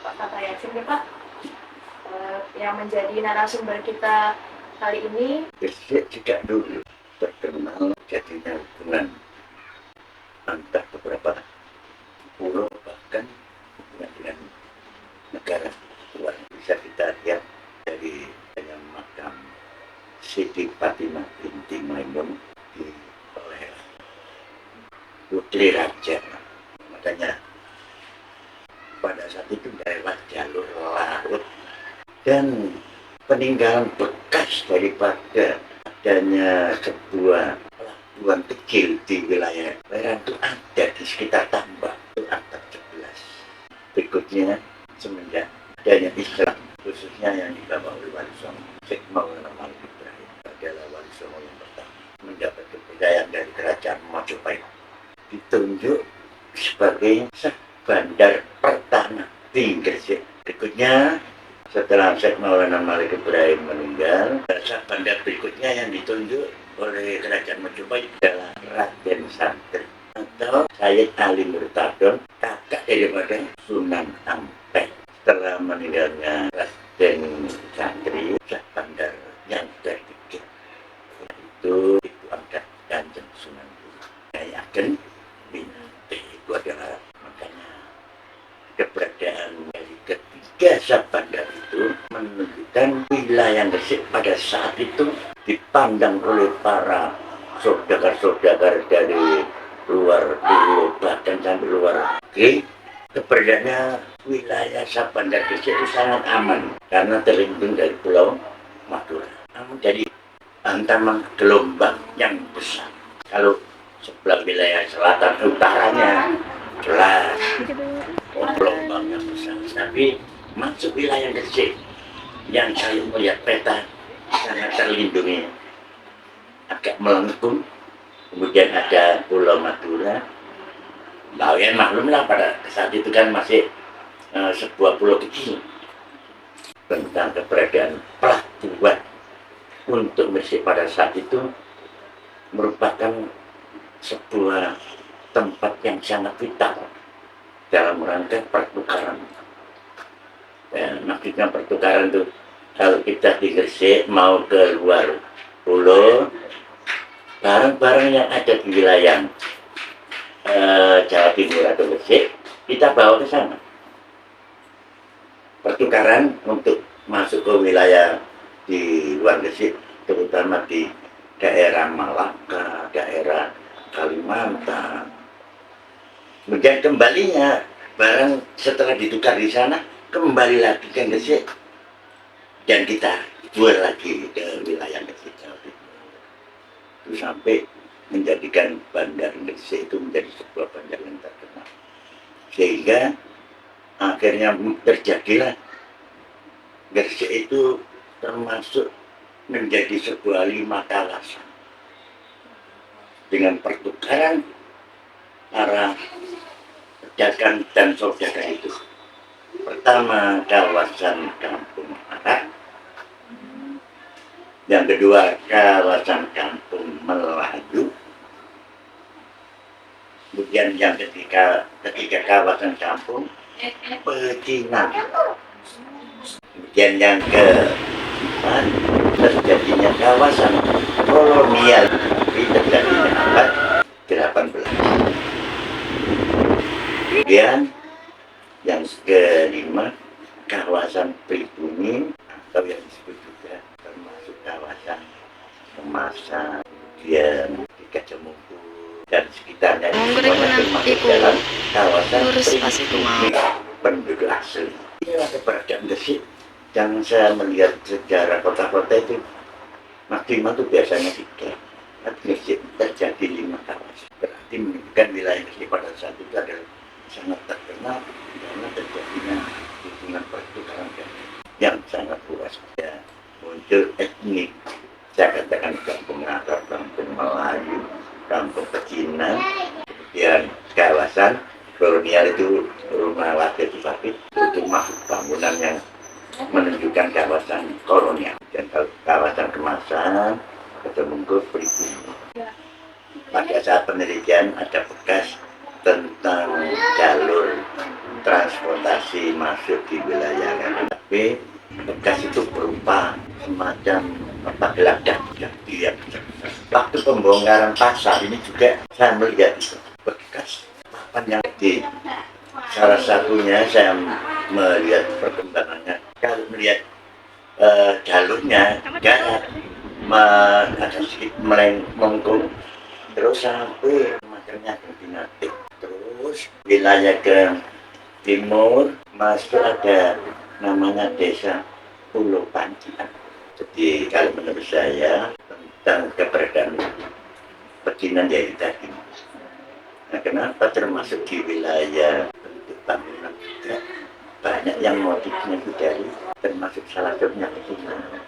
Pak Tata Yasin nih Pak, yang menjadi narasumber kita kali ini. Gresik juga dulu terkenal jadinya hubungan antar beberapa pulau bahkan dengan negara luar. Bisa kita lihat dari makam Siti Fatimah binti Maimun oleh Putri Raja. Makanya pada saat itu lewat jalur laut dan peninggalan bekas daripada adanya sebuah pelabuhan kecil di wilayah Peran itu ada di sekitar Tambak, itu abad 11. Berikutnya semenjak adanya Islam, khususnya yang dibawa oleh Wali Songo Syekh Maulana Malik Ibrahim, adalah Wali Songo yang pertama mendapat kepercayaan dari kerajaan Majapahit, ditunjuk sebagai bandar pertama di Gresik. Berikutnya setelah Syekh Maulana Malik Ibrahim meninggal, bandar berikutnya yang ditunjuk oleh kerajaan Majapahit adalah Raden Santri atau Sayyid Ali Murtadon, kakak daripada Sunan Ampel. Setelah meninggalnya Raden Santri, bandar yang terdekat itu angkat Kanjeng Sunan Kyai Ageng Binate. Itu adalah makanya keberadaan dari ketiga bandar itu menunjukkan wilayah Gresik pada saat itu dipandang oleh para saudagar-saudagar dari luar pulau bahkan sampai luar negeri. Keberadaannya wilayah Sabandar Gresik itu sangat aman karena terlindung dari Pulau Madura. Namun dari hantaman gelombang yang besar. Kalau sebelah wilayah selatan utaranya jelas gelombang yang besar, tapi masuk wilayah Gresik yang saya melihat peta sangat terlindungi, agak melengkung. Kemudian ada Pulau Madura. Kalian maklumlah pada saat itu kan masih sebuah pulau kecil. Tentang keberadaan pelabuhan untuk Gresik pada saat itu merupakan sebuah tempat yang sangat vital dalam rangka pertukaran. Maksudnya pertukaran itu kalau kita di Gresik mau ke luar pulau, barang-barang yang ada di wilayah Jawa Timur atau Gresik kita bawa ke sana. Pertukaran untuk masuk ke wilayah di luar Gresik, terutama di daerah Malaka, daerah Kalimantan. Kemudian kembalinya barang setelah ditukar di sana kembali lagi ke Gresik dan kita jual lagi ke wilayah Gresik Jawa Timur. Itu sampai menjadikan bandar Gresik itu menjadi sebuah bandar yang terkenal. Sehingga akhirnya terjadilah Gresik itu termasuk menjadi sebuah 5 kawasan dengan pertukaran para pedagang dan saudagar itu. Pertama kawasan Kampung Arak, yang kedua kawasan Kampung Melayu, kemudian yang ketiga kawasan Kampung Pecinan, kemudian yang keempat terjadinya kawasan kolonial, terjadinya abad 18. Kemudian yang kelima kawasan pribumi atau yang disebut juga termasuk kawasan Kemasan, kemudian di Gajah Mungkur dan sekitarnya termasuk dalam kawasan pribumi penduduk asli. Inilah keberadaan Gresik. Dan saya melihat sejarah kota-kota itu maksimal itu biasanya 3. Tapi Gresik terjadi 5 kawasan. Berarti menunjukkan wilayah Gresik pada saat itu adalah sangat terkenal karena terjadinya hubungan pertukaran yang sangat luas. Ya, muncul etnik, saya katakan Kampung Arab, Kampung Melayu, Kampung Pecinan, kemudian kawasan kolonial itu rumah warga Bupati, itu masuk bangunan yang menunjukkan kawasan kolonial. Dan kawasan Kemasan, Gajah Mungkur, pribumi. Pada saat penelitian ada bekas tentang jalur transportasi masih masuk di wilayah KKP. Bekas itu berupa semacam apa geladak dia. Waktu pembongkaran pasar ini juga saya melihat itu bekas papan yang di salah satunya saya melihat perkembangannya. Kalau melihat jalurnya agak sedikit melengkung terus sampai makanya koordinatif terus wilayah ke timur masuk ada namanya desa Pulau Pancian. Jadi kalau menurut saya tentang keberadaan pecinan ya itu tadi. Nah, kenapa termasuk di wilayah bentuk bangunan juga banyak yang motifnya itu dari termasuk salah satunya pecinan.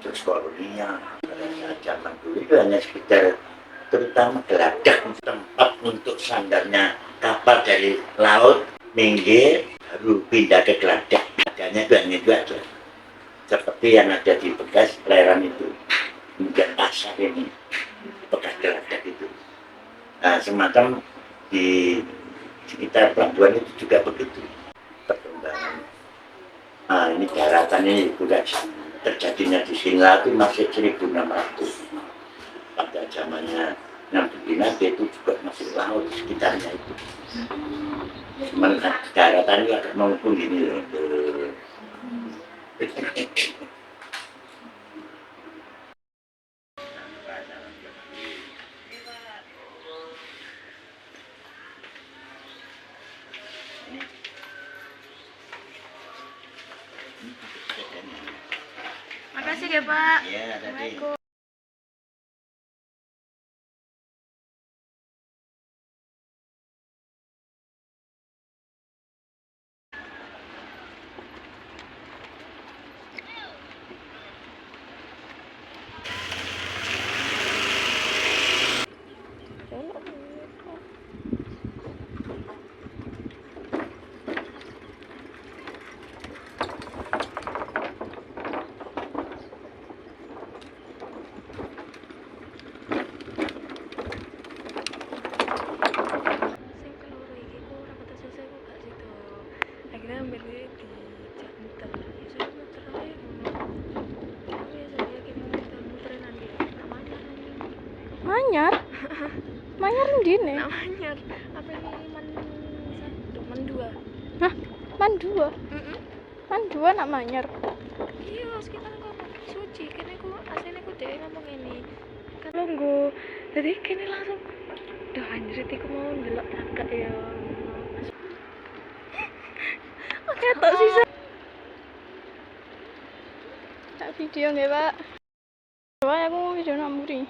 Terus kolonial pada saat zaman dulu itu hanya sekitar terutama geladak tempat untuk sandarnya kapal dari laut minggir baru pindah ke geladak. Adanya itu hanya itu aja. Seperti yang ada di bekas perairan itu, kemudian pasar ini bekas geladak itu. Nah, semacam di sekitar pelabuhan itu juga begitu perkembangan. Nah, ini daratan ini juga terjadinya di sini lagi masih 1600 pada zamannya Nabi itu juga masih laut sekitarnya itu. Cuman daratan itu agak maupun ini loh. Makasih ya Pak. Iya, tadi. Akhirnya ambilnya di Jantan ya saya muter aja tapi ya saya kira muterin nanti namanya Manyar? Manyar ndine? namanya apa ini man dua Hah? Man dua? Man dua nak manyar? iya sekitar kok suci kene ku aslinya ku deh ngomong ini kan longgo jadi kene langsung dah anjir aku mau ndelok agak ya Ketok sisa. Tak video nggih, Pak. Coba aku mau video namburi.